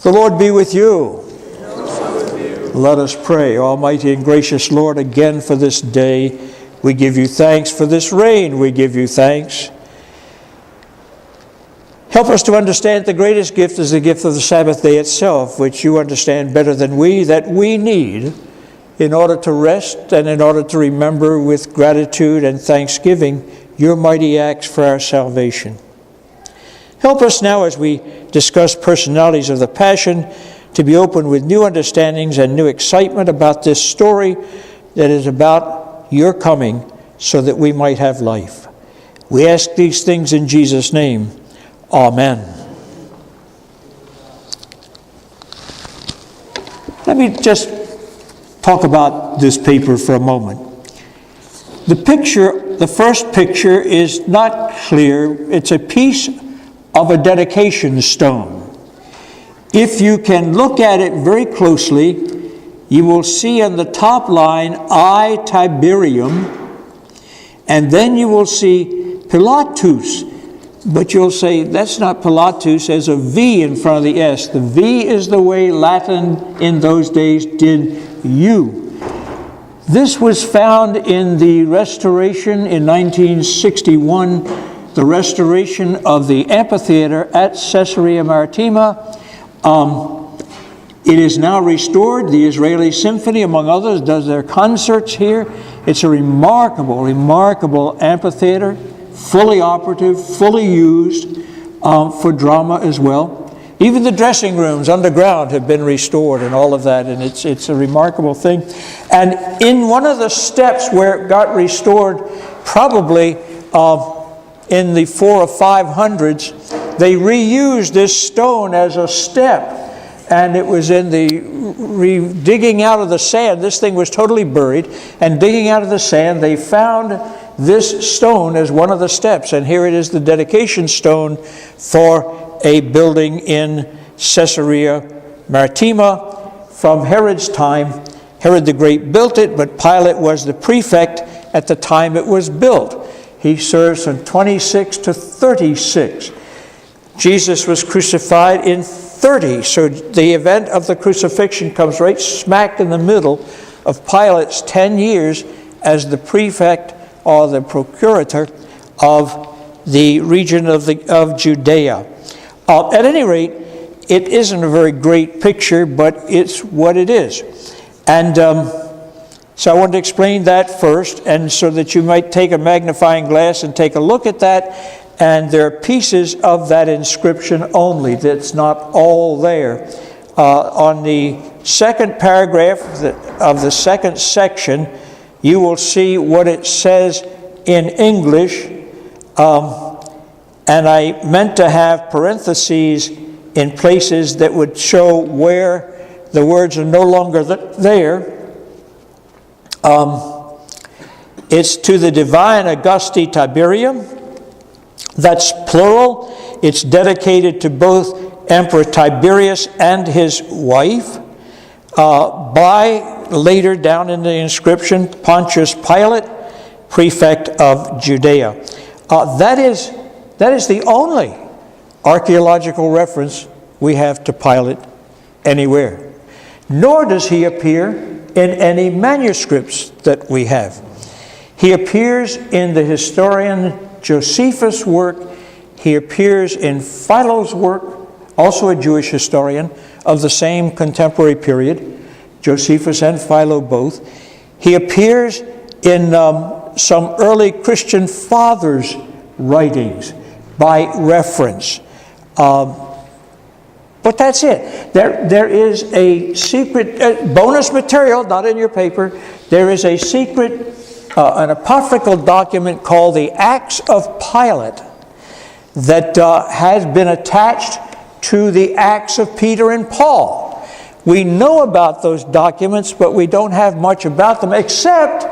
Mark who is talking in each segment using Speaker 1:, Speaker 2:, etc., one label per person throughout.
Speaker 1: The Lord be with you. Let us pray. Almighty and gracious Lord, again for this day, we give you thanks. For this rain, we give you thanks. Help us to understand the greatest gift is the gift of the Sabbath day itself, which you understand better than we, that we need in order to rest and in order to remember with gratitude and thanksgiving your mighty acts for our salvation. Help us now as we discuss personalities of the Passion to be open with new understandings and new excitement about this story that is about your coming so that we might have life. We ask these things in Jesus' name. Amen. Let me just talk about this paper for a moment. The first picture is not clear. It's a piece of a dedication stone. If you can look at it very closely, you will see on the top line, I, Tiberium, and then you will see Pilatus. But you'll say, that's not Pilatus, there's a V in front of the S. The V is the way Latin in those days did you. This was found in the restoration in 1961, the restoration of the amphitheater at Caesarea Maritima. It is now restored. The Israeli Symphony, among others, does their concerts here. It's a remarkable, remarkable amphitheater, fully operative, fully used for drama as well. Even the dressing rooms underground have been restored and all of that, and it's a remarkable thing. And in one of the steps where it got restored, probably in the 400s or 500s, they reused this stone as a step. And it was in the digging out of the sand. This thing was totally buried. And digging out of the sand, they found this stone as one of the steps. And here it is, the dedication stone for a building in Caesarea Maritima from Herod's time. Herod the Great built it, but Pilate was the prefect at the time it was built. He serves from 26 to 36. Jesus was crucified in 30, so the event of the crucifixion comes right smack in the middle of Pilate's 10 years as the prefect or the procurator of the region of Judea. At any rate, it isn't a very great picture, but it's what it is. And so I wanted to explain that first, and so that you might take a magnifying glass and take a look at that. And there are pieces of that inscription only. That's not all there. On the second paragraph of the second section, you will see what it says in English. And I meant to have parentheses in places that would show where the words are no longer there. It's to the divine Augusti Tiberium. That's plural. It's dedicated to both Emperor Tiberius and his wife. By, later down in the inscription, Pontius Pilate, prefect of Judea. That is the only archaeological reference we have to Pilate anywhere. Nor does he appear in any manuscripts that we have. He appears in the historian Josephus' work. He appears in Philo's work, also a Jewish historian of the same contemporary period, Josephus and Philo both. He appears in some early Christian fathers' writings by reference. But that's it. There is a secret, bonus material, not in your paper, there is a secret an apocryphal document called the Acts of Pilate that has been attached to the Acts of Peter and Paul. We know about those documents, but we don't have much about them except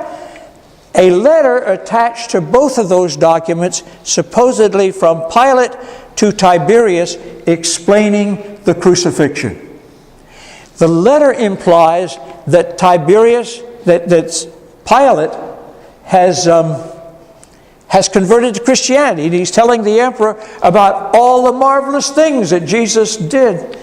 Speaker 1: a letter attached to both of those documents, supposedly from Pilate to Tiberius, explaining the crucifixion. The letter implies that Pilate has converted to Christianity. And he's telling the emperor about all the marvelous things that Jesus did.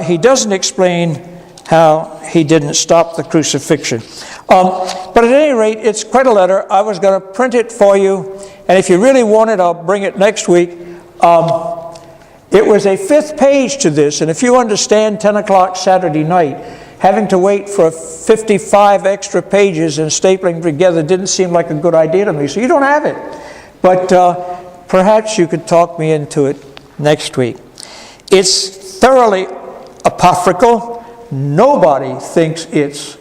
Speaker 1: he doesn't explain how he didn't stop the crucifixion. But at any rate, it's quite a letter. I was going to print it for you, and if you really want it, I'll bring it next week. It was a 5th page to this, and if you understand 10 o'clock Saturday night, having to wait for 55 extra pages and stapling together didn't seem like a good idea to me, so you don't have it. But perhaps you could talk me into it next week. It's thoroughly apocryphal. Nobody thinks it's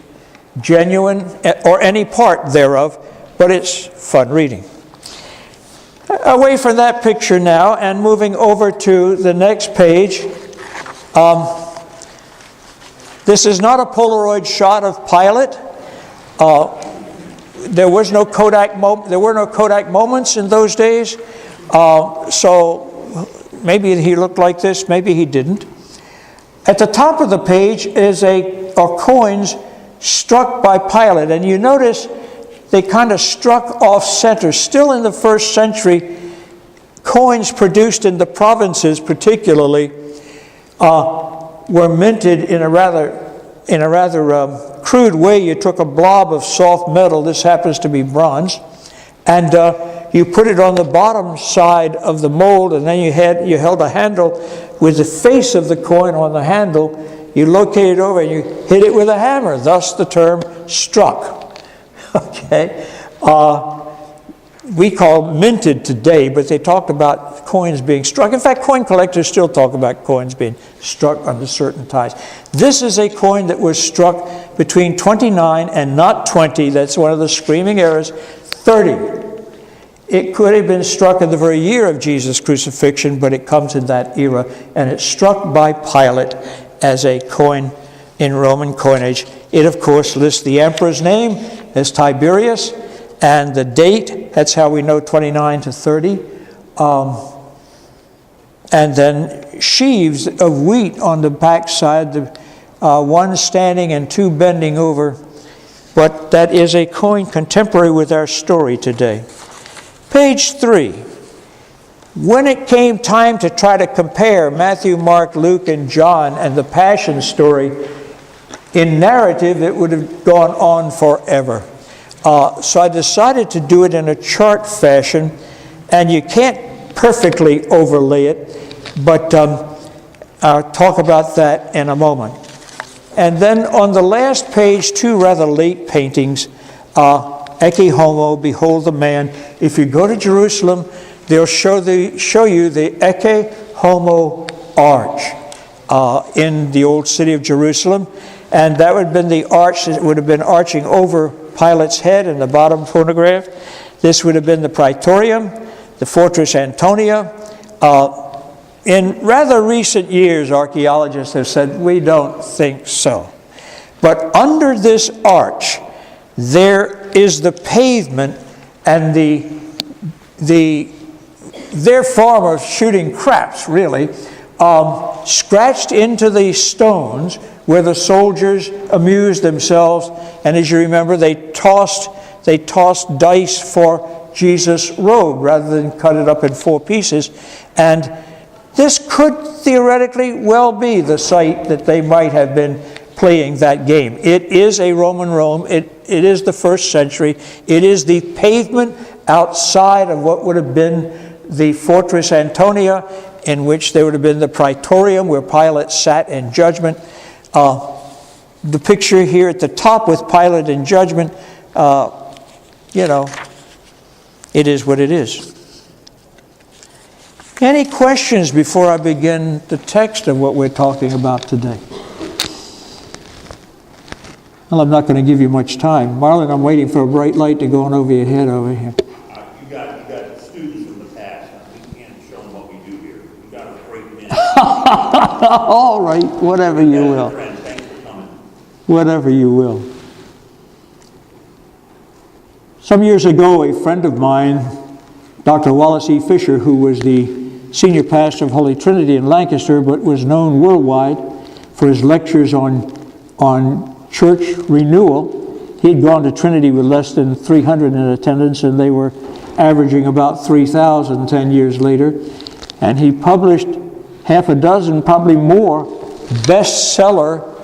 Speaker 1: genuine or any part thereof, but it's fun reading. Away from that picture now and moving over to the next page. This is not a Polaroid shot of Pilate. There were no Kodak moments in those days. So maybe he looked like this, maybe he didn't. At the top of the page are coins struck by Pilate, and you notice they kind of struck off center. Still in the 1st century, coins produced in the provinces particularly were minted in a rather crude way. You took a blob of soft metal, this happens to be bronze, and you put it on the bottom side of the mold, and then you held a handle with the face of the coin on the handle. You locate it over and you hit it with a hammer, thus the term struck. Okay? We call minted today, but they talked about coins being struck. In fact, coin collectors still talk about coins being struck under certain ties. This is a coin that was struck between 29 and not 20. That's one of the screaming errors. 30. It could have been struck in the very year of Jesus' crucifixion, but it comes in that era, and it's struck by Pilate as a coin in Roman coinage. It, of course, lists the emperor's name as Tiberius, and the date, that's how we know 29 to 30. And then sheaves of wheat on the backside, one standing and 2 bending over. But that is a coin contemporary with our story today. Page 3. When it came time to try to compare Matthew, Mark, Luke, and John and the Passion story in narrative, it would have gone on forever. So I decided to do it in a chart fashion, and you can't perfectly overlay it, but I'll talk about that in a moment. And then on the last page, 2 rather late paintings, Ecce Homo, behold the man. If you go to Jerusalem, they'll show you the Ecce Homo arch in the old city of Jerusalem, and that would have been the arch that would have been arching over Pilate's head in the bottom photograph. This would have been the Praetorium, the Fortress Antonia. In rather recent years, archaeologists have said, we don't think so. But under this arch, there is the pavement and their form of shooting craps, really, scratched into the stones where the soldiers amused themselves. And as you remember, they tossed dice for Jesus' robe rather than cut it up in 4 pieces. And this could theoretically well be the site that they might have been playing that game. It is a Roman Rome. It is the 1st century. It is the pavement outside of what would have been the Fortress Antonia, in which there would have been the Praetorium where Pilate sat in judgment. The picture here at the top with Pilate in judgment, it is what it is. Any questions before I begin the text of what we're talking about today? Well, I'm not going to give you much time. Marlon, I'm waiting for a bright light to go on over your head over here.
Speaker 2: You got students from the past. We can't show them what we do here. You got to break them in.
Speaker 1: All right, whatever you will.
Speaker 2: Thanks for coming.
Speaker 1: Whatever you will. Some years ago, a friend of mine, Dr. Wallace E. Fisher, who was the senior pastor of Holy Trinity in Lancaster, but was known worldwide for his lectures on church renewal. He'd gone to Trinity with less than 300 in attendance, and they were averaging about 3,000 10 years later. And he published half a dozen, probably more, bestseller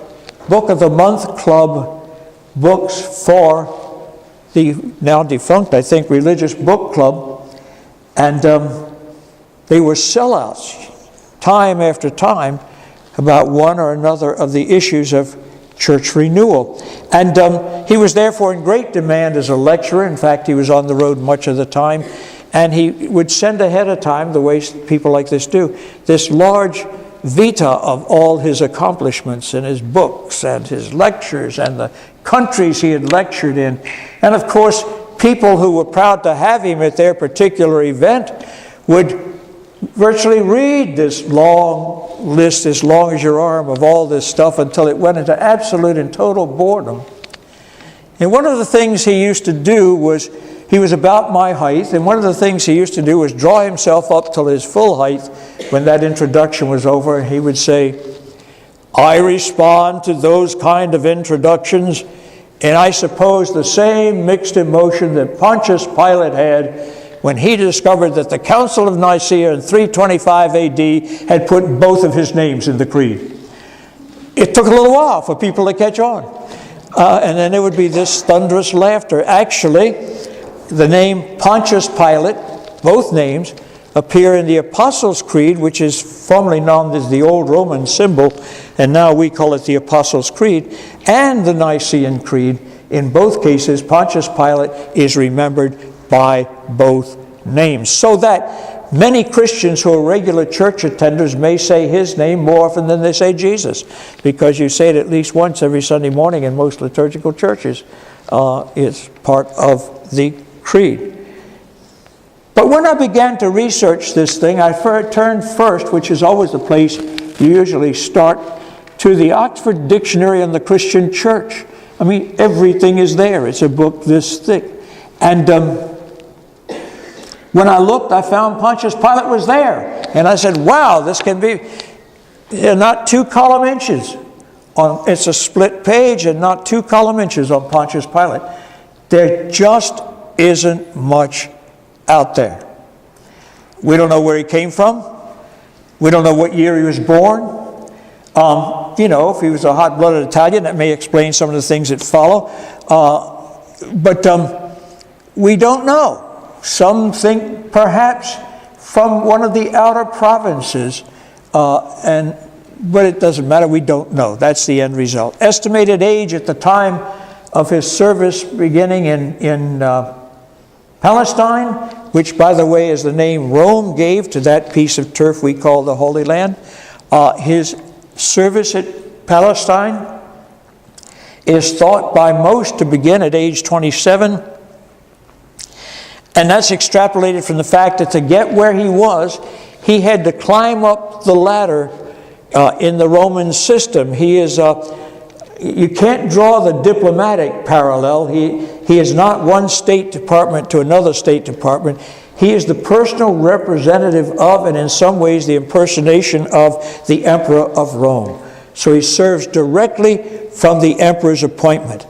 Speaker 1: Book of the Month Club books for the now defunct, I think, Religious Book Club. And they were sellouts time after time about one or another of the issues of church renewal. And he was therefore in great demand as a lecturer. In fact, he was on the road much of the time. And he would send ahead of time, the way people like this do, this large vita of all his accomplishments and his books and his lectures and the countries he had lectured in. And of course, people who were proud to have him at their particular event would virtually read this long list, as long as your arm, of all this stuff until it went into absolute and total boredom. And one of the things he used to do was, he was about my height, and one of the things he used to do was draw himself up till his full height when that introduction was over, and he would say, "I respond to those kind of introductions, and I suppose the same mixed emotion that Pontius Pilate had when he discovered that the Council of Nicaea in 325 AD had put both of his names in the creed." It took a little while for people to catch on. And then there would be this thunderous laughter. Actually, the name Pontius Pilate, both names, appear in the Apostles' Creed, which is formerly known as the Old Roman symbol, and now we call it the Apostles' Creed, and the Nicene Creed. In both cases, Pontius Pilate is remembered by both names. So that many Christians who are regular church attenders may say his name more often than they say Jesus, because you say it at least once every Sunday morning in most liturgical churches. It's part of the creed. But when I began to research this thing, I turned first, which is always the place you usually start, to the Oxford Dictionary on the Christian Church. I mean, everything is there. It's a book this thick. And when I looked, I found Pontius Pilate was there. And I said, wow, this can be not 2 column inches. It's a split page and not 2 column inches on Pontius Pilate. There just isn't much out there. We don't know where he came from. We don't know what year he was born. If he was a hot-blooded Italian, that may explain some of the things that follow. But we don't know. Some think perhaps from one of the outer provinces, but it doesn't matter. We don't know. That's the end result. Estimated age at the time of his service beginning in Palestine, which, by the way, is the name Rome gave to that piece of turf we call the Holy Land. His service at Palestine is thought by most to begin at age 27. And that's extrapolated from the fact that to get where he was, he had to climb up the ladder in the Roman system. He is you can't draw the diplomatic parallel. He is not one State Department to another State Department. He is the personal representative of, and in some ways the impersonation of, the Emperor of Rome. So he serves directly from the Emperor's appointment.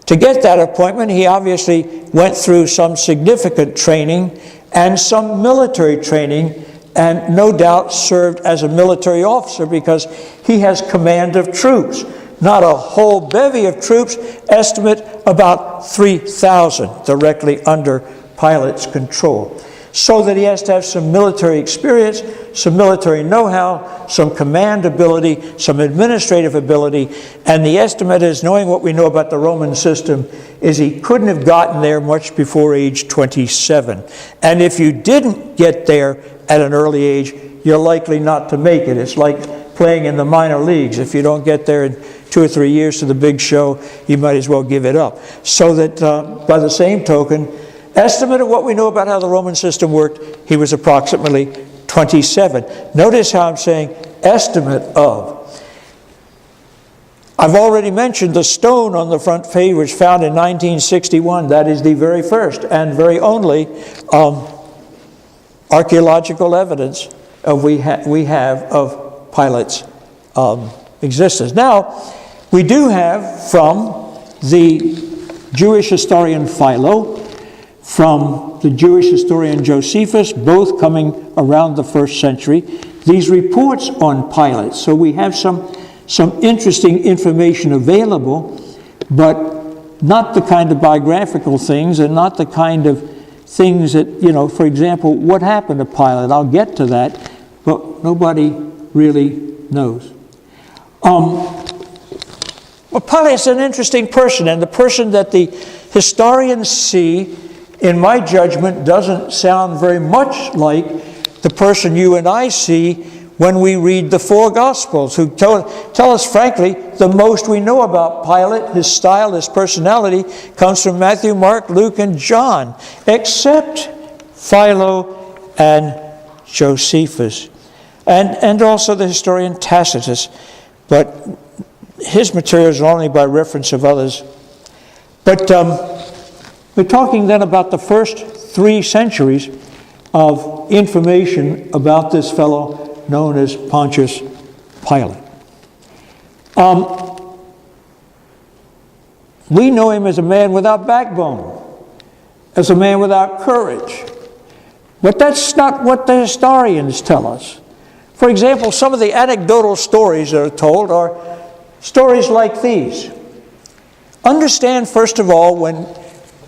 Speaker 1: To get that appointment, he obviously went through some significant training and some military training, and no doubt served as a military officer because he has command of troops. Not a whole bevy of troops, estimate about 3,000 directly under Pilate's control. So that he has to have some military experience, some military know-how, some command ability, some administrative ability, and the estimate is, knowing what we know about the Roman system, is he couldn't have gotten there much before age 27. And if you didn't get there at an early age, you're likely not to make it. It's like playing in the minor leagues. If you don't get there in 2 or 3 years to the big show, you might as well give it up. So that by the same token, estimate of what we know about how the Roman system worked, he was approximately 27. Notice how I'm saying estimate of. I've already mentioned the stone on the front page was found in 1961. That is the very first and very only archaeological evidence we have of Pilate's existence. Now, we do have from the Jewish historian Philo, from the Jewish historian Josephus, both coming around the 1st century, these reports on Pilate. So we have some some interesting information available, but not the kind of biographical things and not the kind of things that, for example, what happened to Pilate? I'll get to that, but nobody really knows. Well, Pilate is an interesting person, and the person that the historians see, in my judgment, doesn't sound very much like the person you and I see when we read the four Gospels, who tell us, frankly, the most we know about Pilate, his style, his personality, comes from Matthew, Mark, Luke, and John, except Philo and Josephus, and also the historian Tacitus. But his material is only by reference of others. But we're talking then about the first 3 centuries of information about this fellow known as Pontius Pilate. We know him as a man without backbone, as a man without courage. But that's not what the historians tell us. For example, some of the anecdotal stories that are told are stories like these. Understand, first of all,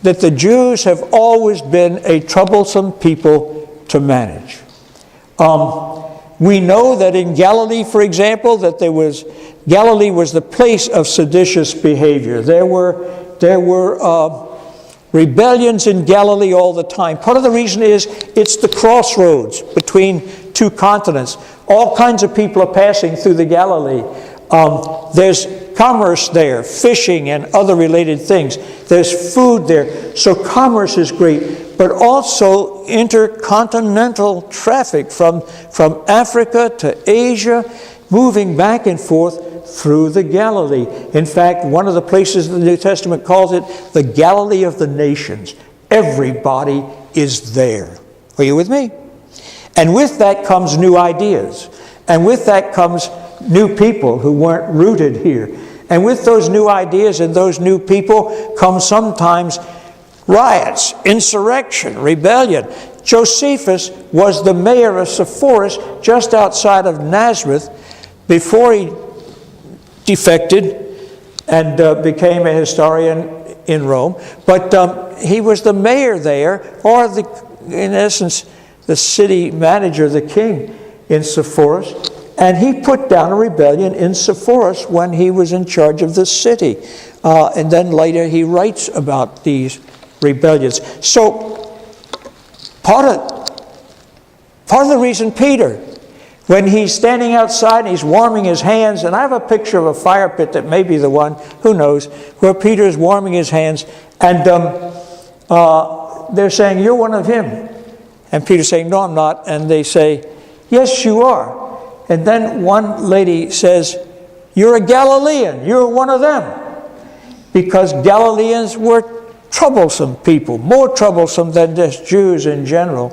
Speaker 1: that the Jews have always been a troublesome people to manage. We know that in Galilee, for example, that Galilee was the place of seditious behavior. There were rebellions in Galilee all the time. Part of the reason is it's the crossroads between 2 continents. All kinds of people are passing through the Galilee. There's commerce there, fishing and other related things. There's food there. So commerce is great, but also intercontinental traffic from Africa to Asia, moving back and forth through the Galilee. In fact, one of the places the New Testament calls it the Galilee of the nations. Everybody is there. Are you with me? And with that comes new ideas. And with that comes new people who weren't rooted here. And with those new ideas and those new people come sometimes riots, insurrection, rebellion. Josephus was the mayor of Sepphoris, just outside of Nazareth, before he defected and became a historian in Rome. But he was the mayor there, or in essence, the city manager, the king in Sepphoris. And he put down a rebellion in Sepphoris when he was in charge of the city. And then later he writes about these rebellions. So part of the reason Peter, when he's standing outside and he's warming his hands, and I have a picture of a fire pit that may be the one, who knows, where Peter is warming his hands, and they're saying, "You're one of him." And Peter's saying, "No, I'm not." And they say, "Yes, you are." And then one lady says, "You're a Galilean. You're one of them." Because Galileans were troublesome people, more troublesome than just Jews in general.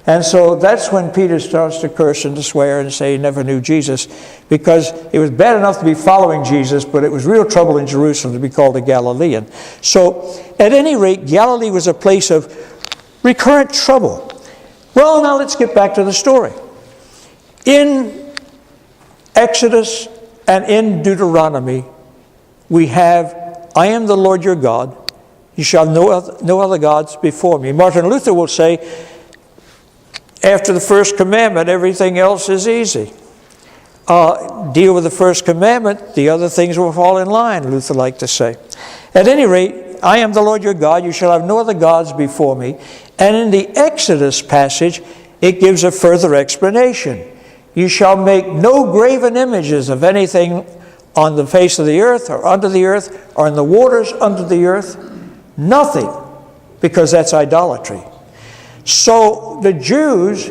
Speaker 1: And so that's when Peter starts to curse and to swear and say he never knew Jesus, because it was bad enough to be following Jesus, but it was real trouble in Jerusalem to be called a Galilean. So at any rate, Galilee was a place of recurrent trouble. Well, now let's get back to the story. In Exodus and in Deuteronomy, we have, "I am the Lord your God. You shall have no other gods before me." Martin Luther will say, after the first commandment, everything else is easy. Deal with the first commandment, the other things will fall in line, Luther liked to say. At any rate, "I am the Lord your God. You shall have no other gods before me." And in the Exodus passage, it gives a further explanation. "You shall make no graven images of anything on the face of the earth or under the earth or in the waters under the earth." Nothing, because that's idolatry. So the Jews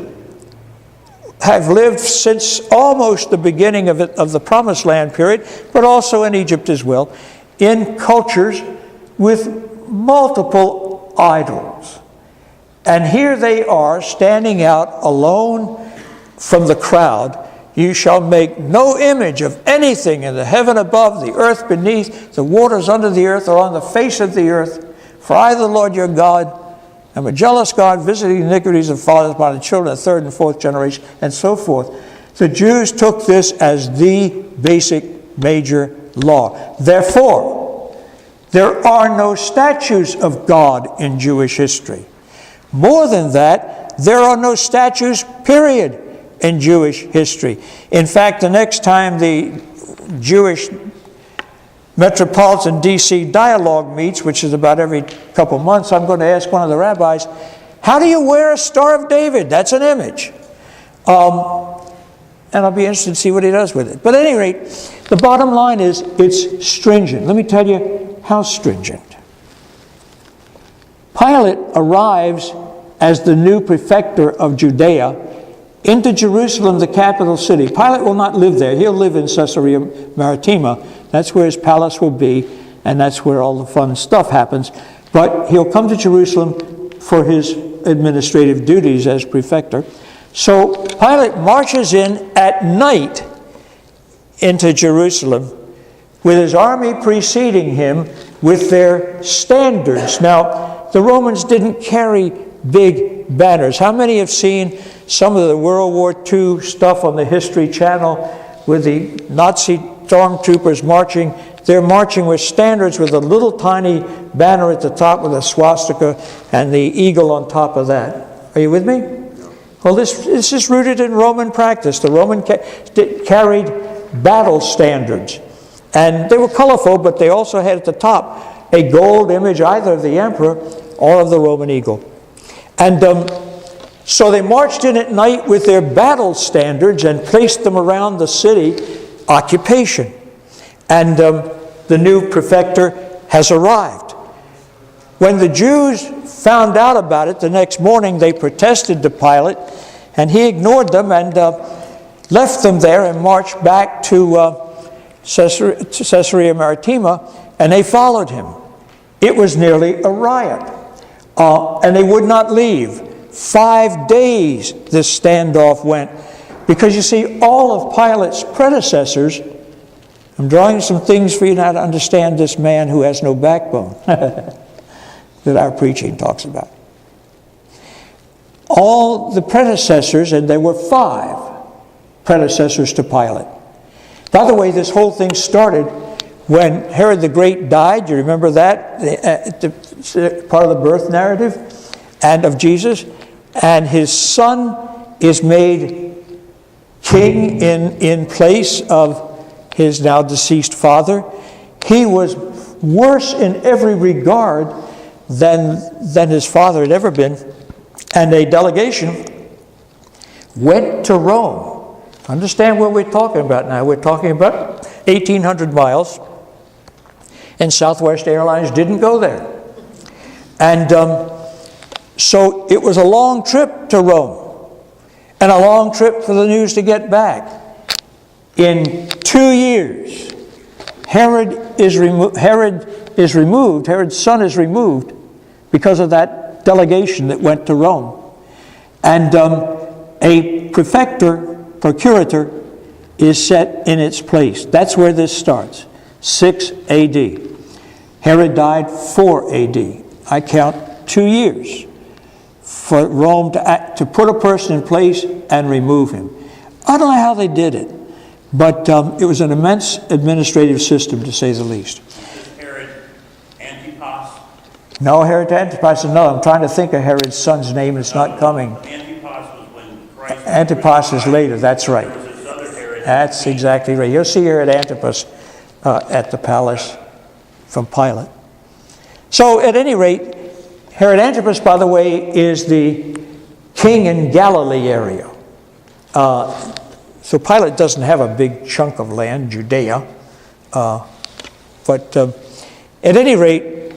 Speaker 1: have lived since almost the beginning of the Promised Land period, but also in Egypt as well, in cultures with multiple idols. And here they are standing out alone from the crowd. "You shall make no image of anything in the heaven above, the earth beneath, the waters under the earth, or on the face of the earth. For I, the Lord your God, am a jealous God, visiting the iniquities of fathers upon the children of the 3rd and 4th generation," and so forth. The Jews took this as the basic major law. Therefore, there are no statues of God in Jewish history. More than that, there are no statues, period, in Jewish history. In fact, the next time the Jewish Metropolitan D.C. Dialogue meets, which is about every couple months, I'm going to ask one of the rabbis, how do you wear a Star of David? That's an image. And I'll be interested to see what he does with it. But at any rate, the bottom line is it's stringent. Let me tell you how stringent. Pilate arrives as the new prefector of Judea into Jerusalem, the capital city. Pilate will not live there. He'll live in Caesarea Maritima. That's where his palace will be, and that's where all the fun stuff happens. But he'll come to Jerusalem for his administrative duties as prefector. So Pilate marches in at night into Jerusalem with his army preceding him with their standards. Now, the Romans didn't carry big banners. How many have seen some of the World War II stuff on the History Channel with the Nazi stormtroopers marching? They're marching with standards with a little tiny banner at the top with a swastika and the eagle on top of that. Are you with me? Well, this is rooted in Roman practice. The Roman carried battle standards. And they were colorful, but they also had at the top a gold image either of the emperor or of the Roman eagle. And so they marched in at night with their battle standards and placed them around the city occupation. And the new prefector has arrived. When the Jews found out about it the next morning, they protested to Pilate, and he ignored them and left them there and marched back to Caesarea Maritima, and they followed him. It was nearly a riot, and they would not leave. 5 days this standoff went, because you see, all of Pilate's predecessors, I'm drawing some things for you now to understand this man who has no backbone that our preaching talks about. All the predecessors, and there were 5 predecessors to Pilate. By the way, this whole thing started when Herod the Great died. You remember that? Part of the birth narrative and of Jesus. And his son is made king in place of his now deceased father. He was worse in every regard than his father had ever been. And a delegation went to Rome. Understand what we're talking about now. We're talking about 1,800 miles. And Southwest Airlines didn't go there. And so it was a long trip to Rome. And a long trip for the news to get back. In 2 years, Herod's son is removed because of that delegation that went to Rome. And a procurator is set in its place. That's where this starts, 6 A.D. Herod died 4 A.D. I count 2 years for Rome to put a person in place and remove him. I don't know how they did it, but it was an immense administrative system, to say the least.
Speaker 2: Is Herod Antipas?
Speaker 1: No, Herod Antipas, no. I'm trying to think of Herod's son's name. It's not coming.
Speaker 2: Antipas was when Christ...
Speaker 1: Antipas is later, that's right.
Speaker 2: There was this other Herod.
Speaker 1: That's exactly right. You'll see Herod Antipas at the palace from Pilate. So, at any rate, Herod Antipas, by the way, is the king in Galilee area. So Pilate doesn't have a big chunk of land, Judea. But at any rate,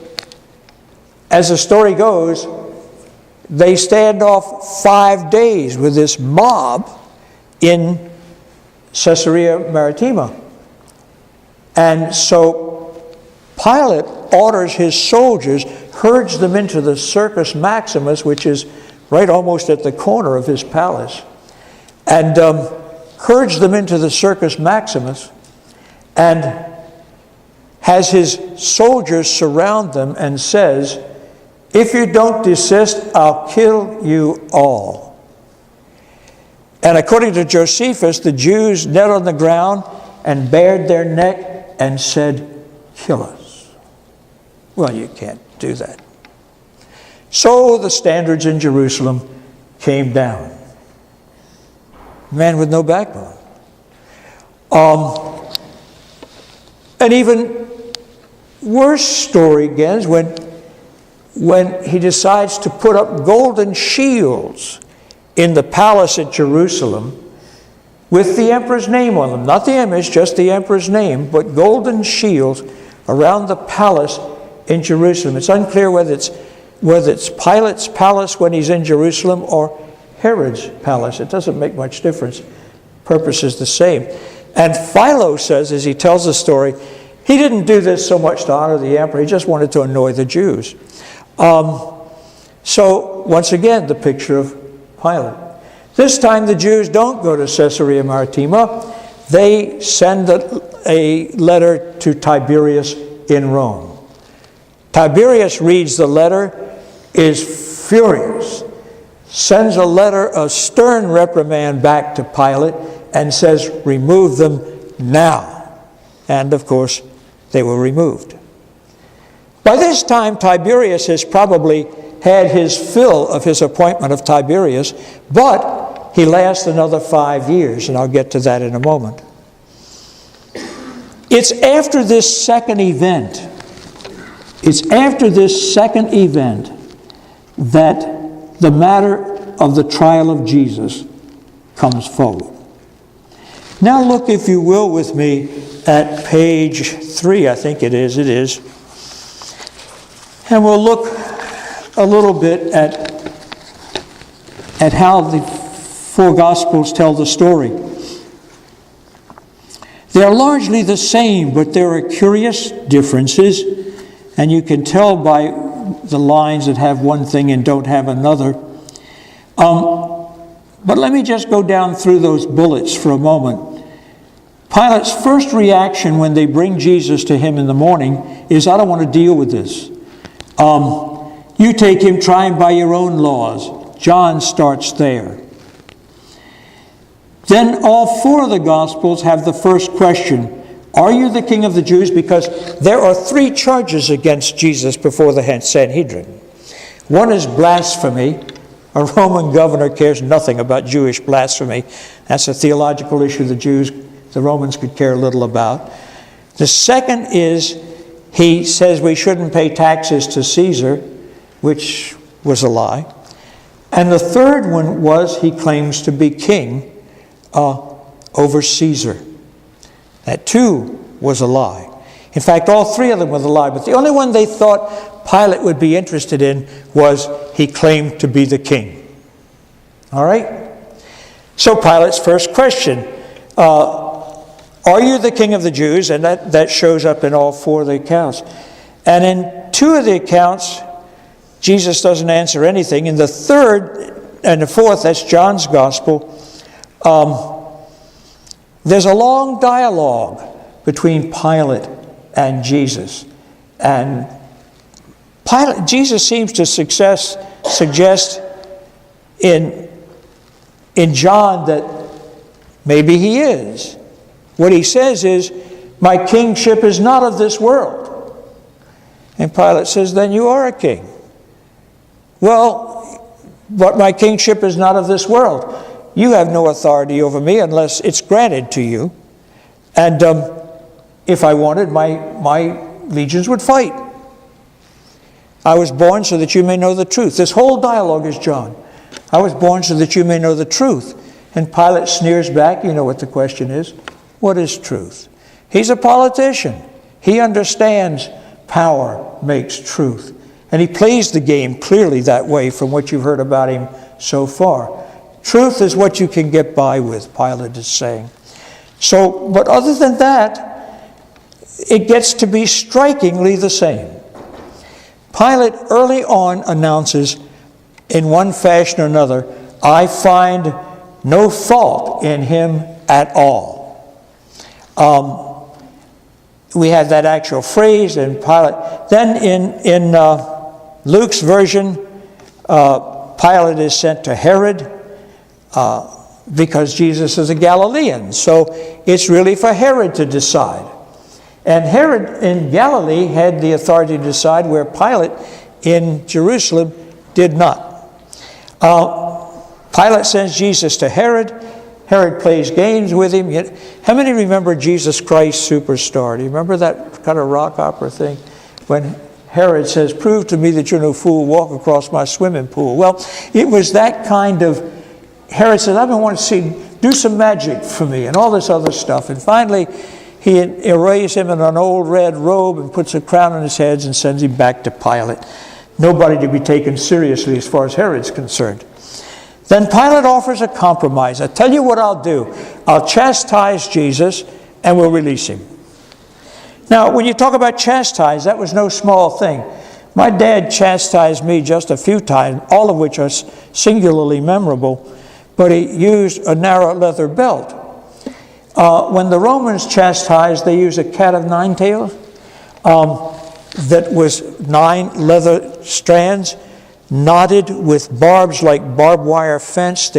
Speaker 1: as the story goes, they stand off 5 days with this mob in Caesarea Maritima. And so Pilate orders his soldiers, herds them into the Circus Maximus, which is right almost at the corner of his palace, and herds them into the Circus Maximus, and has his soldiers surround them and says, "If you don't desist, I'll kill you all." And according to Josephus, the Jews knelt on the ground and bared their neck and said, "Kill us." Well, you can't do that. So the standards in Jerusalem came down. Man with no backbone. An even worse story begins when he decides to put up golden shields in the palace at Jerusalem with the emperor's name on them. Not the image, just the emperor's name, but golden shields around the palace in Jerusalem. It's unclear whether it's Pilate's palace when he's in Jerusalem or Herod's palace. It doesn't make much difference. Purpose is the same. And Philo says, as he tells the story, he didn't do this so much to honor the emperor. He just wanted to annoy the Jews. So, once again, the picture of Pilate. This time the Jews don't go to Caesarea Maritima. They send a letter to Tiberius in Rome. Tiberius reads the letter, is furious, sends a letter of stern reprimand back to Pilate, and says, "Remove them now." And, of course, they were removed. By this time, Tiberius has probably had his fill of his appointment of Tiberius, but he lasts another 5 years, and I'll get to that in a moment. It's after this second event that the matter of the trial of Jesus comes forward. Now look, if you will, with me at page 3, I think it is. And we'll look a little bit at how the four Gospels tell the story. They are largely the same, but there are curious differences, and you can tell by the lines that have one thing and don't have another. But let me just go down through those bullets for a moment. Pilate's first reaction when they bring Jesus to him in the morning is, "I don't want to deal with this. You take him, try him by your own laws." John starts there. Then all four of the Gospels have the first question, "Are you the King of the Jews?" Because there are three charges against Jesus before the Sanhedrin. One is blasphemy. A Roman governor cares nothing about Jewish blasphemy. That's a theological issue the Romans could care little about. The second is he says we shouldn't pay taxes to Caesar, which was a lie. And the third one was he claims to be king over Caesar. That too was a lie. In fact, all three of them were a lie, but the only one they thought Pilate would be interested in was he claimed to be the king. All right? So Pilate's first question, are you the King of the Jews? And that shows up in all four of the accounts. And in two of the accounts, Jesus doesn't answer anything. In the third and the fourth, that's John's Gospel, there's a long dialogue between Pilate and Jesus. And Jesus seems to suggest in John that maybe he is. What he says is, "My kingship is not of this world." And Pilate says, "Then you are a king." "Well, but my kingship is not of this world. You have no authority over me unless it's granted to you. And if I wanted, my legions would fight. I was born so that you may know the truth." This whole dialogue is John. "I was born so that you may know the truth." And Pilate sneers back. You know what the question is. What is truth? He's a politician. He understands power makes truth. And he plays the game clearly that way from what you've heard about him so far. Truth is what you can get by with, Pilate is saying. So, but other than that, it gets to be strikingly the same. Pilate early on announces, in one fashion or another, "I find no fault in him at all." We have that actual phrase in Pilate. Then in Luke's version, Pilate is sent to Herod because Jesus is a Galilean. So it's really for Herod to decide. And Herod in Galilee had the authority to decide, where Pilate in Jerusalem did not. Pilate sends Jesus to Herod. Herod plays games with him. How many remember Jesus Christ Superstar? Do you remember that kind of rock opera thing? When Herod says, "Prove to me that you're no fool, walk across my swimming pool." Well, it was that kind of, Herod said, "I've been wanting to see, do some magic for me," and all this other stuff. And finally, he arrays him in an old red robe and puts a crown on his head and sends him back to Pilate. Nobody to be taken seriously as far as Herod's concerned. Then Pilate offers a compromise. "I tell you what I'll do. I'll chastise Jesus and we'll release him." Now, when you talk about chastise, that was no small thing. My dad chastised me just a few times, all of which are singularly memorable, but he used a narrow leather belt. When the Romans chastised, they used a cat of nine tails that was 9 leather strands knotted with barbs like barbed wire fence,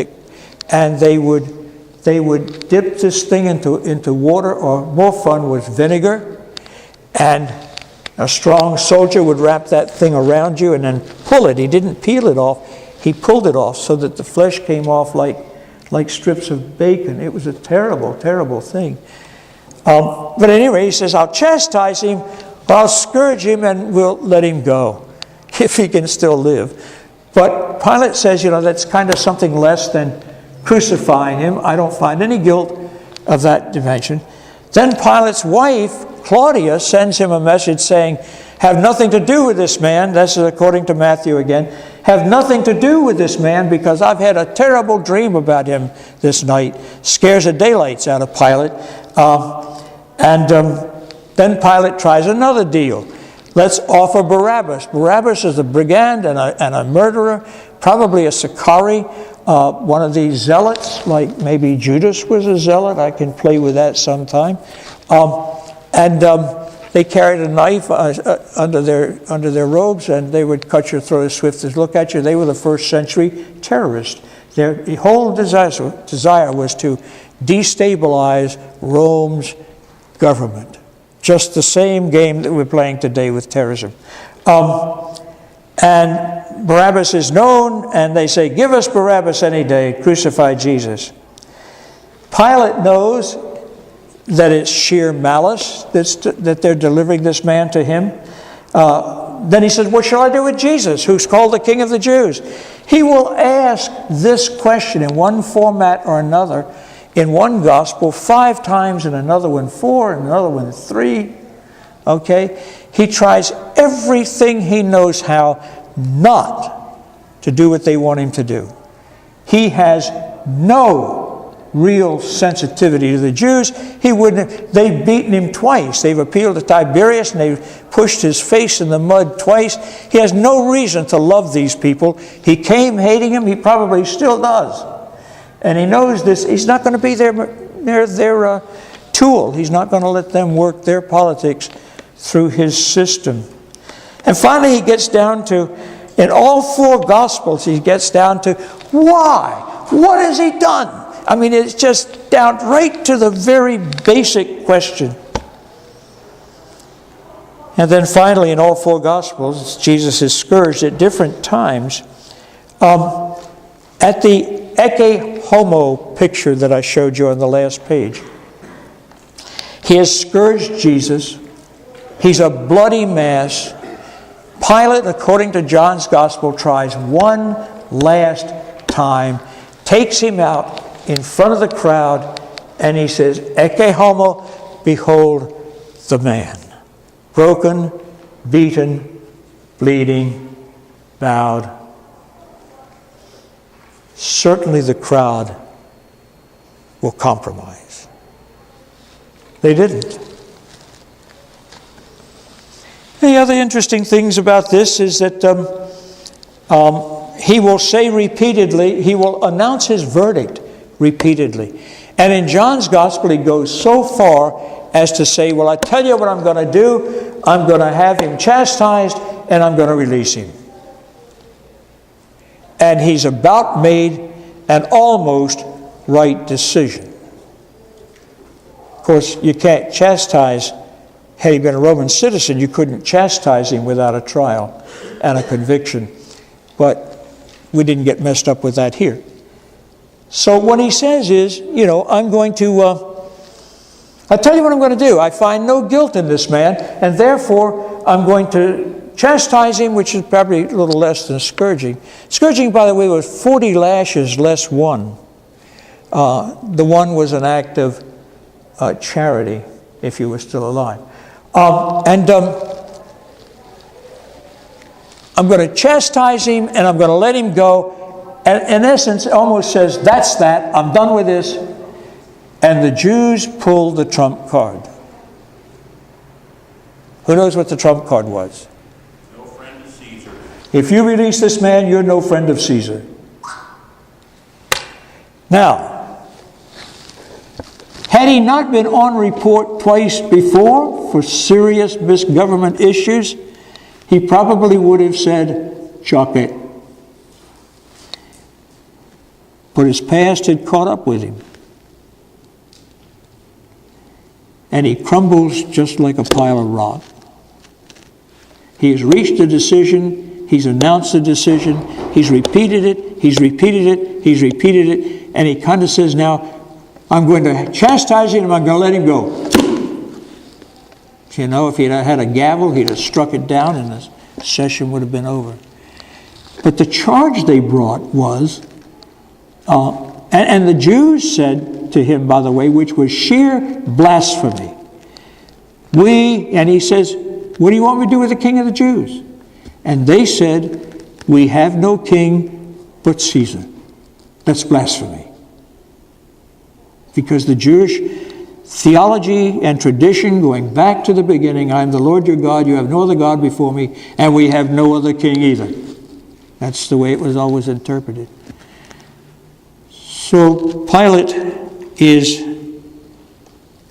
Speaker 1: and they would dip this thing into water, or more fun was vinegar, and a strong soldier would wrap that thing around you and then pull it. He didn't peel it off, he pulled it off so that the flesh came off like strips of bacon. It was a terrible, terrible thing. But anyway, he says, "I'll chastise him, or I'll scourge him, and we'll let him go, if he can still live." But Pilate says, that's kind of something less than crucifying him. I don't find any guilt of that dimension. Then Pilate's wife, Claudia, sends him a message saying, "Have nothing to do with this man." This is according to Matthew again. "Have nothing to do with this man, because I've had a terrible dream about him this night." Scares the daylights out of Pilate. Then Pilate tries another deal. "Let's offer Barabbas." Barabbas is a brigand and a murderer, probably a Sicarii, one of these zealots, like maybe Judas was a zealot. I can play with that sometime. They carried a knife under their robes, and they would cut your throat as swift as look at you. They were the first century terrorists. Their whole desire was to destabilize Rome's government. Just the same game that we're playing today with terrorism. And Barabbas is known, and they say, "Give us Barabbas any day, crucify Jesus." Pilate knows that it's sheer malice that they're delivering this man to him. Then he says, "What shall I do with Jesus, who's called the King of the Jews?" He will ask this question in one format or another, in one gospel 5 times, in another one 4, in another one 3. Okay? He tries everything he knows how not to do what they want him to do. He has no real sensitivity to the Jews. They've beaten him twice. They've appealed to Tiberius, and they've pushed his face in the mud twice. He has no reason to love these people. He came hating them. He probably still does. And he knows this. He's not going to be their tool. He's not going to let them work their politics through his system. And finally, he gets down to, in all 4 Gospels, he gets down to, why? What has he done? I mean, it's just down right to the very basic question. And then finally, in all 4 Gospels, Jesus is scourged at different times. At the Ecce Homo picture that I showed you on the last page, he has scourged Jesus. He's a bloody mass. Pilate, according to John's Gospel, tries one last time, takes him out in front of the crowd, and he says, "Ecce homo, behold the man. Broken, beaten, bleeding, bowed." Certainly the crowd will compromise. They didn't. The other interesting things about this is that he will say repeatedly, he will announce his verdict repeatedly. And in John's Gospel, he goes so far as to say, "Well, I tell you what I'm going to do. I'm going to have him chastised, and I'm going to release him." And he's about made an almost right decision. Of course, you can't chastise, had he been a Roman citizen, you couldn't chastise him without a trial and a conviction. But we didn't get messed up with that here. So what he says is, I'm going to, I'll tell you what I'm going to do. I find no guilt in this man, and therefore I'm going to chastise him, which is probably a little less than scourging. Scourging, by the way, was 40 lashes less one. The one was an act of charity, if you were still alive. I'm going to chastise him, and I'm going to let him go. And in essence, it almost says, that's that. I'm done with this. And the Jews pulled the trump card. Who knows what the trump card was?
Speaker 2: No friend of Caesar.
Speaker 1: If you release this man, you're no friend of Caesar. Now, had he not been on report twice before for serious misgovernment issues, he probably would have said, chuck it. But his past had caught up with him. And he crumbles just like a pile of rock. He has reached a decision. He's announced a decision. He's repeated it. He's repeated it. He's repeated it. And he kind of says, now, I'm going to chastise him and I'm going to let him go. If he'd had a gavel, he'd have struck it down and the session would have been over. But the charge they brought was, and the Jews said to him, by the way, which was sheer blasphemy. And he says, what do you want me to do with the king of the Jews? And they said, we have no king but Caesar. That's blasphemy. Because the Jewish theology and tradition going back to the beginning, I am the Lord your God, you have no other God before me, and we have no other king either. That's the way it was always interpreted. So Pilate is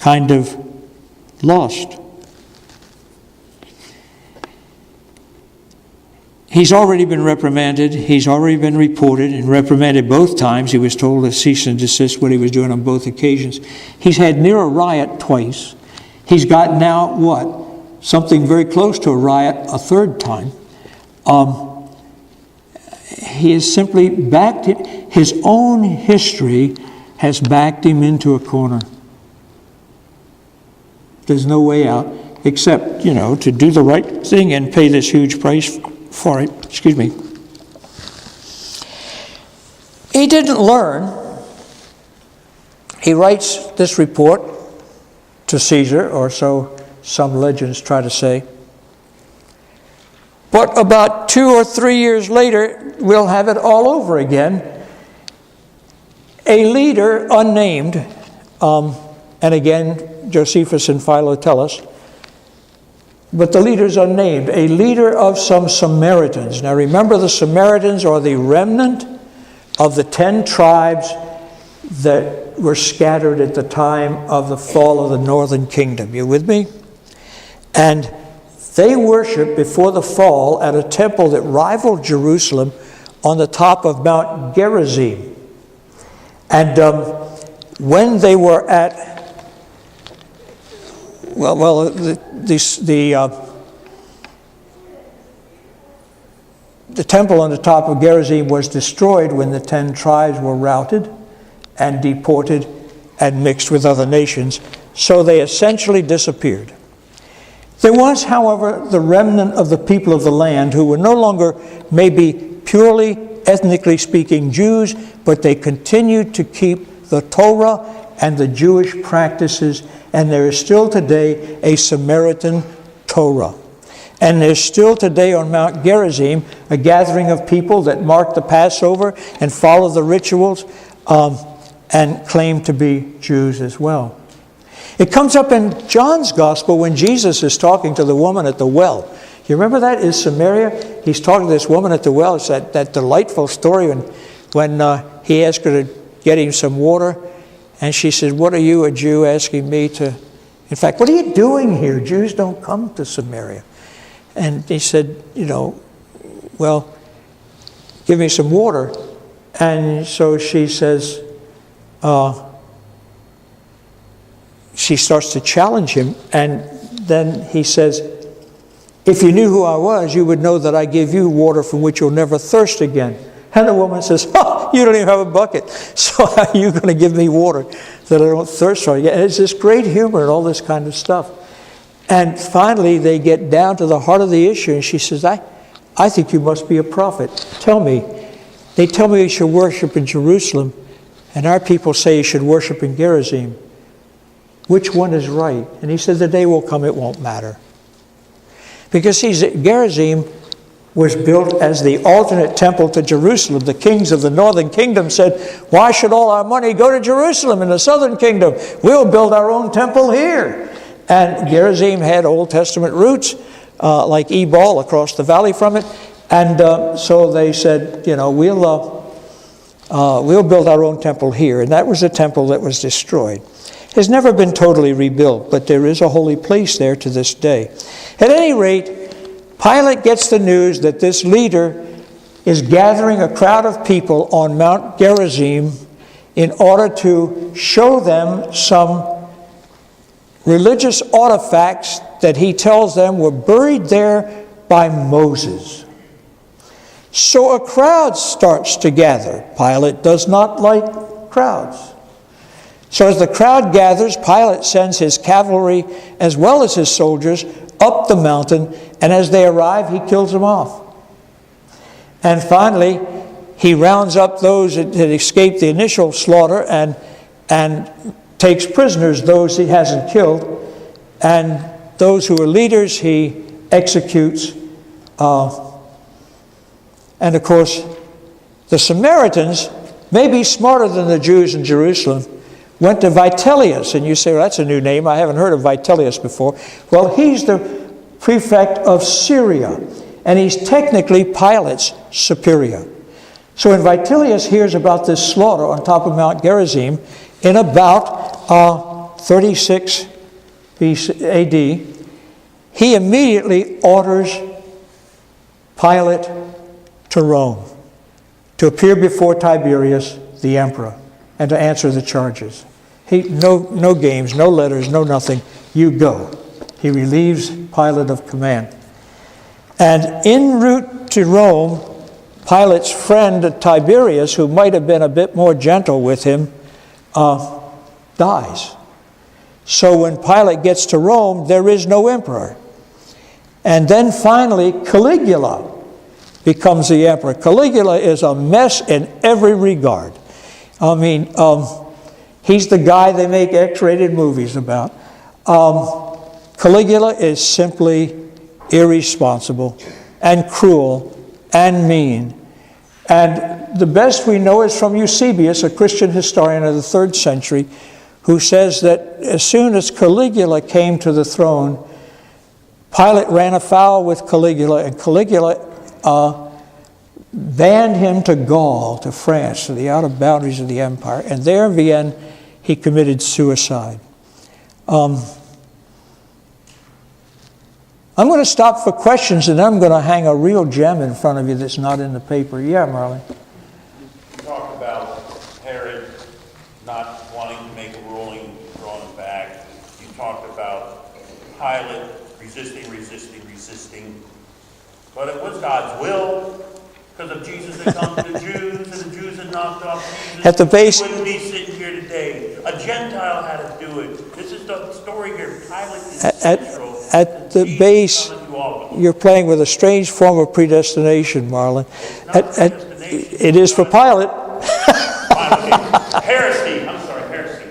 Speaker 1: kind of lost. He's already been reprimanded. He's already been reported and reprimanded both times. He was told to cease and desist what he was doing on both occasions. He's had near a riot twice. He's got now what? Something very close to a riot a third time. He has simply backed it. His own history has backed him into a corner. There's no way out except, to do the right thing and pay this huge price for it. Excuse me. He didn't learn. He writes this report to Caesar, or so some legends try to say. But about 2 or 3 years later, we'll have it all over again. A leader, unnamed, and again, Josephus and Philo tell us, but the leader's unnamed, a leader of some Samaritans. Now remember, the Samaritans are the remnant of the 10 tribes that were scattered at the time of the fall of the northern kingdom. You with me? And they worshiped before the fall at a temple that rivaled Jerusalem on the top of Mount Gerizim. And when they were at, the temple on the top of Gerizim was destroyed when the 10 tribes were routed and deported and mixed with other nations. So they essentially disappeared. There was, however, the remnant of the people of the land who were no longer maybe purely ethnically speaking Jews, but they continued to keep the Torah and the Jewish practices, and there is still today a Samaritan Torah. And there's still today on Mount Gerizim a gathering of people that mark the Passover and follow the rituals and claim to be Jews as well. It comes up in John's Gospel when Jesus is talking to the woman at the well. You remember that? Is Samaria? He's talking to this woman at the well. It's that delightful story when he asked her to get him some water. And she said, what are you, a Jew, asking me to... In fact, what are you doing here? Jews don't come to Samaria. And he said, well, give me some water. And so she says, she starts to challenge him, and then he says, if you knew who I was, you would know that I give you water from which you'll never thirst again. And the woman says, oh, you don't even have a bucket, so how are you going to give me water that I don't thirst for? And it's this great humor and all this kind of stuff. And finally, they get down to the heart of the issue, and she says, I think you must be a prophet. Tell me. They tell me you should worship in Jerusalem, and our people say you should worship in Gerizim. Which one is right? And he said, the day will come, it won't matter. Because see, Gerizim was built as the alternate temple to Jerusalem. The kings of the northern kingdom said, why should all our money go to Jerusalem in the southern kingdom? We'll build our own temple here. And Gerizim had Old Testament roots, like Ebal across the valley from it. And so they said, we'll build our own temple here. And that was a temple that was destroyed. It has never been totally rebuilt, but there is a holy place there to this day. At any rate, Pilate gets the news that this leader is gathering a crowd of people on Mount Gerizim in order to show them some religious artifacts that he tells them were buried there by Moses. So a crowd starts to gather. Pilate does not like crowds. So as the crowd gathers, Pilate sends his cavalry as well as his soldiers up the mountain, and as they arrive, he kills them off. And finally, he rounds up those that escaped the initial slaughter and takes prisoners those he hasn't killed, and those who are leaders he executes. And of course, the Samaritans, maybe smarter than the Jews in Jerusalem, went to Vitellius. And you say, well, that's a new name. I haven't heard of Vitellius before. Well, he's the prefect of Syria, and he's technically Pilate's superior. So when Vitellius hears about this slaughter on top of Mount Gerizim in about 36 AD, he immediately orders Pilate to Rome to appear before Tiberius, the emperor, and to answer the charges. No games, no letters, no nothing. You go. He relieves Pilate of command. And en route to Rome, Pilate's friend Tiberius, who might have been a bit more gentle with him, dies. So when Pilate gets to Rome, there is no emperor. And then finally, Caligula becomes the emperor. Caligula is a mess in every regard. I mean, he's the guy they make X-rated movies about. Caligula is simply irresponsible and cruel and mean. And the best we know is from Eusebius, a Christian historian of the 3rd century, who says that as soon as Caligula came to the throne, Pilate ran afoul with Caligula, and Caligula banned him to Gaul, to France, to the outer boundaries of the empire. And there in Vienna, he committed suicide. I'm going to stop for questions, and then I'm going to hang a real gem in front of you that's not in the paper. Yeah, Marley?
Speaker 2: You talked about Herod not wanting to make a ruling, throwing it back. You talked about Pilate resisting. But it was God's will, because if Jesus had come to the Jews, and the Jews had knocked off Jesus,
Speaker 1: at the base,
Speaker 2: we wouldn't be sitting here today. A Gentile had to do it. This is the story here. Pilate is central.
Speaker 1: At the base, you're playing with a strange form of predestination, Marlon. It is for Pilate.
Speaker 2: Heresy. I'm sorry, heresy.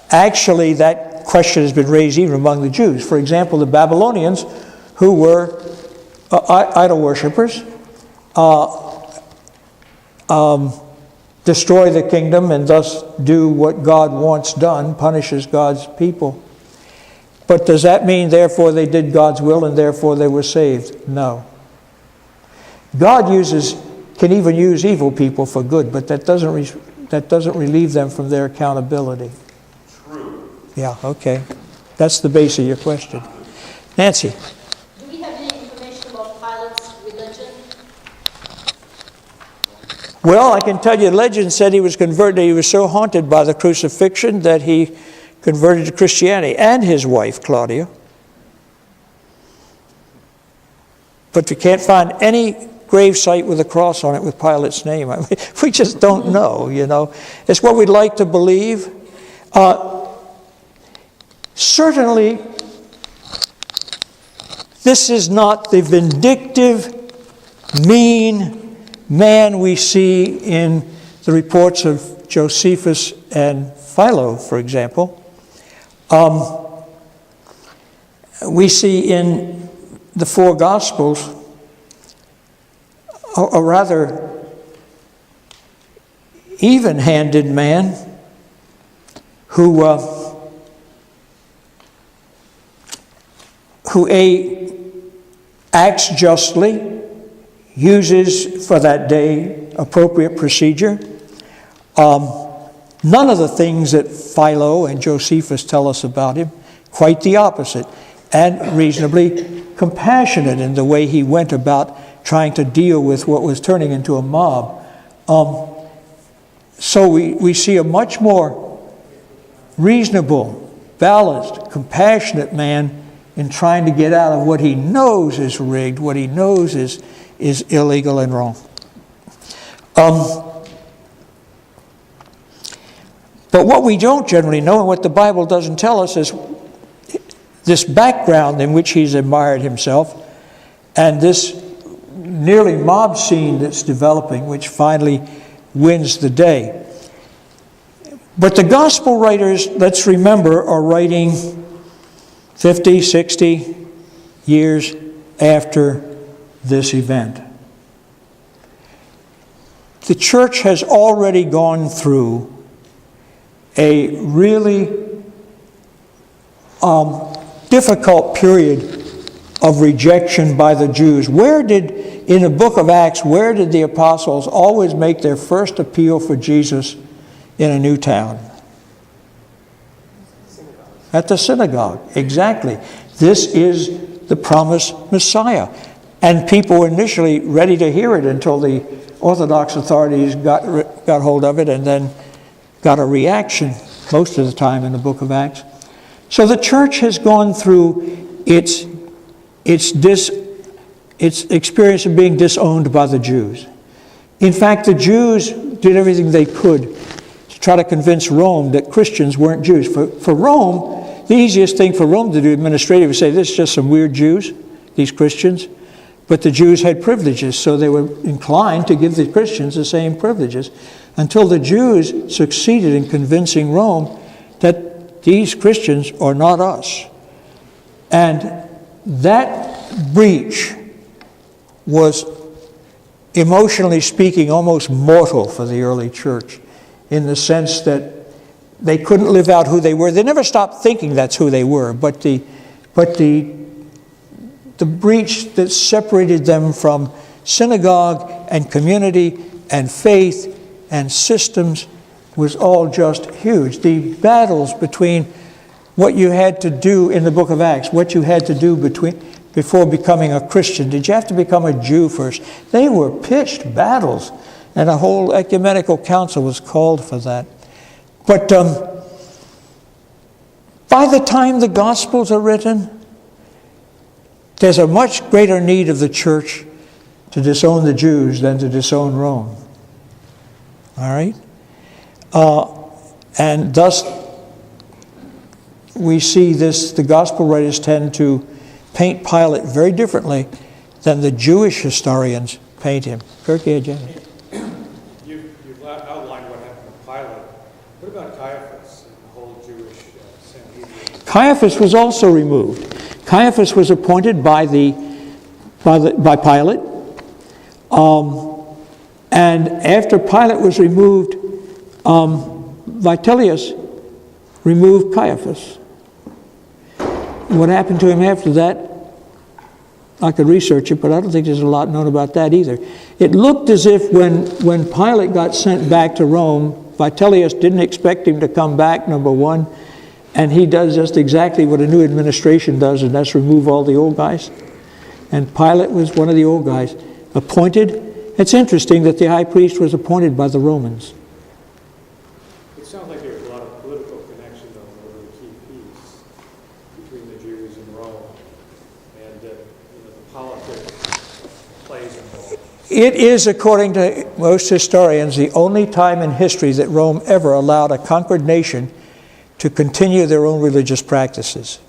Speaker 1: Actually, that question has been raised even among the Jews. For example, the Babylonians, who were idol worshippers, destroy the kingdom and thus do what God wants done, punishes God's people. But does that mean, therefore, they did God's will and therefore they were saved? No. God can even use evil people for good, but that doesn't relieve them from their accountability.
Speaker 2: True.
Speaker 1: Yeah, okay. That's the base of your question. Nancy?
Speaker 3: Do we have any information about Pilate's religion?
Speaker 1: Well, I can tell you, legend said he was converted. He was so haunted by the crucifixion that he converted to Christianity, and his wife, Claudia. But we can't find any gravesite with a cross on it with Pilate's name. I mean, we just don't know, you know. It's what we'd like to believe. Certainly, this is not the vindictive, mean man we see in the reports of Josephus and Philo, for example. We see in the four Gospels a rather even-handed man who acts justly, uses for that day appropriate procedure. None of the things that Philo and Josephus tell us about him, quite the opposite, and reasonably compassionate in the way he went about trying to deal with what was turning into a mob. So we see a much more reasonable, balanced, compassionate man in trying to get out of what he knows is rigged, what he knows is illegal and wrong. But what we don't generally know, and what the Bible doesn't tell us, is this background in which he's admired himself, and this nearly mob scene that's developing, which finally wins the day. But the gospel writers, let's remember, are writing 50, 60 years after this event. The church has already gone through a really difficult period of rejection by the Jews. In the book of Acts, where did the apostles always make their first appeal for Jesus in a new town? At the synagogue, exactly. This is the promised Messiah. And people were initially ready to hear it until the Orthodox authorities got hold of it and then got a reaction most of the time in the book of Acts. So the church has gone through its experience of being disowned by the Jews. In fact, the Jews did everything they could to try to convince Rome that Christians weren't Jews. For Rome, the easiest thing for Rome to do administratively was say, this is just some weird Jews, these Christians. But the Jews had privileges, so they were inclined to give the Christians the same privileges, until the Jews succeeded in convincing Rome that these Christians are not us. And that breach was, emotionally speaking, almost mortal for the early church, in the sense that they couldn't live out who they were. They never stopped thinking that's who they were, but the breach that separated them from synagogue and community and faith and systems was all just huge. The battles between what you had to do in the book of Acts, what you had to do before becoming a Christian. Did you have to become a Jew first? They were pitched battles, and a whole ecumenical council was called for that. But by the time the Gospels are written, there's a much greater need of the church to disown the Jews than to disown Rome. All right? And thus, we see this, the gospel writers tend to paint Pilate very differently than the Jewish historians paint him. Kirk, James.
Speaker 3: You've outlined what happened to Pilate. What about Caiaphas and the whole Jewish Sanhedrin?
Speaker 1: Caiaphas was also removed. Caiaphas was appointed by Pilate. And after Pilate was removed, Vitellius removed Caiaphas. What happened to him after that, I could research it, but I don't think there's a lot known about that either. It looked as if when Pilate got sent back to Rome, Vitellius didn't expect him to come back, number one, and he does just exactly what a new administration does, and that's remove all the old guys. And Pilate was one of the old guys, appointed, It's interesting that the high priest was appointed by the Romans.
Speaker 3: It sounds like there's a lot of political connection though in order to keep peace between the Jews and Rome, and the politics plays a role.
Speaker 1: It is, according to most historians, the only time in history that Rome ever allowed a conquered nation to continue their own religious practices.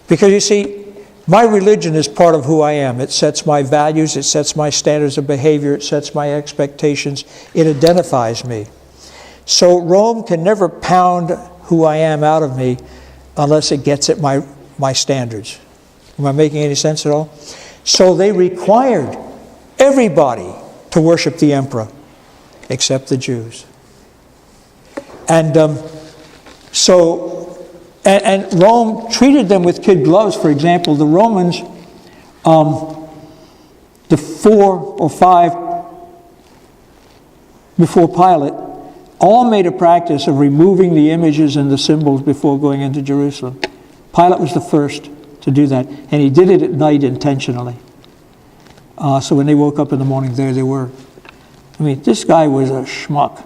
Speaker 1: Because you see, my religion is part of who I am. It sets my values, it sets my standards of behavior, it sets my expectations, it identifies me. So Rome can never pound who I am out of me unless it gets at my standards. Am I making any sense at all? So they required everybody to worship the emperor, except the Jews. And And Rome treated them with kid gloves. For example, the Romans, the 4 or 5 before Pilate, all made a practice of removing the images and the symbols before going into Jerusalem. Pilate was the first to do that, and he did it at night intentionally. So when they woke up in the morning, there they were. I mean, this guy was a schmuck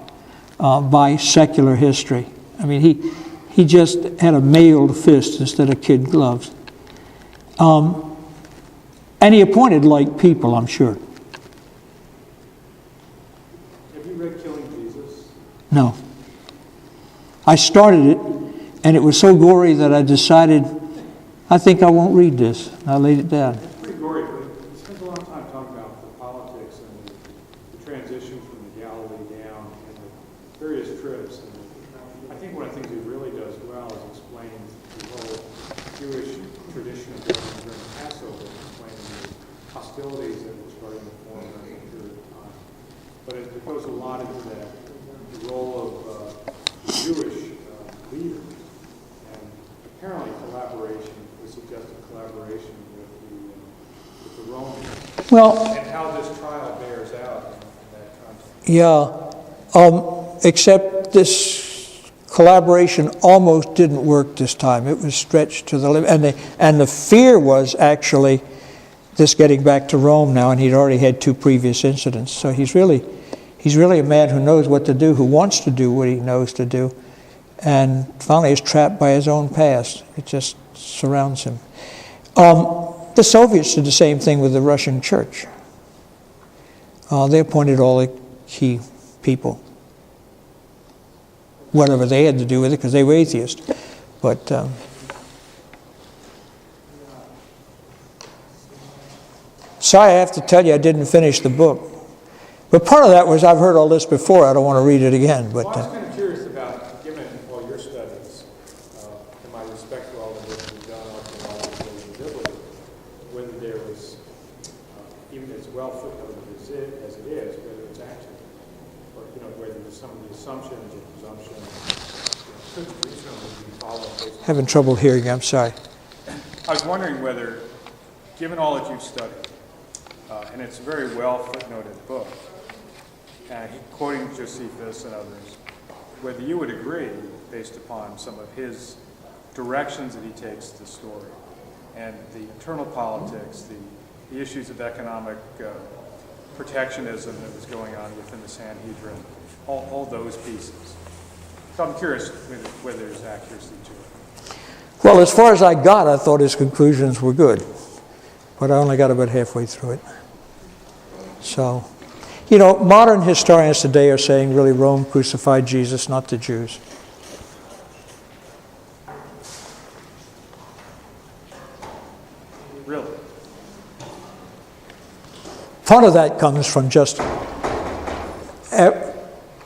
Speaker 1: by secular history. I mean, he just had a mailed fist instead of kid gloves. And he appointed like people, I'm sure.
Speaker 3: Have you read Killing Jesus?
Speaker 1: No. I started it, and it was so gory that I decided, I think I won't read this. I laid it down.
Speaker 3: It's pretty gory, but he spends a lot of time talking about the politics and the transition from the Galilee down and the various trips. And I think one of the things he really does well is explain the whole Jewish tradition of going during Passover, explaining the hostilities that were starting to form during that period of time. But it goes a lot into that, the role of Jewish leaders, and apparently collaboration, we suggested collaboration with the Romans.
Speaker 1: Well,
Speaker 3: And how this trial bears out in that context.
Speaker 1: yeah, except this collaboration almost didn't work this time. It was stretched to the limit. And the fear was actually this getting back to Rome now, and he'd already had 2 previous incidents. So he's really a man who knows what to do, who wants to do what he knows to do, and finally is trapped by his own past. It just surrounds him. The Soviets did the same thing with the Russian church. They appointed all the key people, whatever they had to do with it, because they were atheists. But sorry, I have to tell you, I didn't finish the book. But part of that was I've heard all this before. I don't want to read it again. But
Speaker 3: Well, I was kind of curious about, given all your studies, and my respect for all the work you've done archaeologically and biblically, whether there was, even as well footnoted as it is, whether it's actually, or whether there's some of the assumptions or presumptions could reasonably be followed.
Speaker 1: having trouble hearing you, I'm sorry.
Speaker 3: I was wondering whether, given all that you've studied, and it's a very well footnoted book, quoting Josephus and others, whether you would agree, based upon some of his directions that he takes to the story, and the internal politics, the issues of economic protectionism that was going on within the Sanhedrin, all those pieces. So I'm curious whether there's accuracy to it.
Speaker 1: Well, as far as I got, I thought his conclusions were good. But I only got about halfway through it. So, modern historians today are saying really Rome crucified Jesus, not the Jews.
Speaker 3: Really?
Speaker 1: Part of that comes from just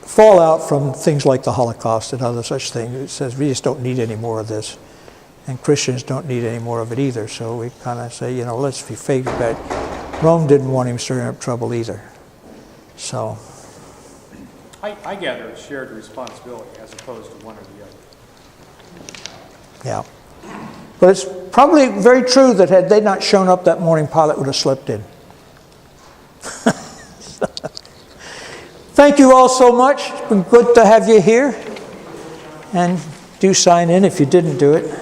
Speaker 1: fallout from things like the Holocaust and other such things. It says we just don't need any more of this. And Christians don't need any more of it either. So we kind of say, let's be fair about it. Rome didn't want him stirring up trouble either. So.
Speaker 3: I gather it's shared responsibility as opposed to one or the other.
Speaker 1: Yeah. But it's probably very true that had they not shown up that morning, Pilate would have slipped in. Thank you all so much. It's been good to have you here. And do sign in if you didn't do it.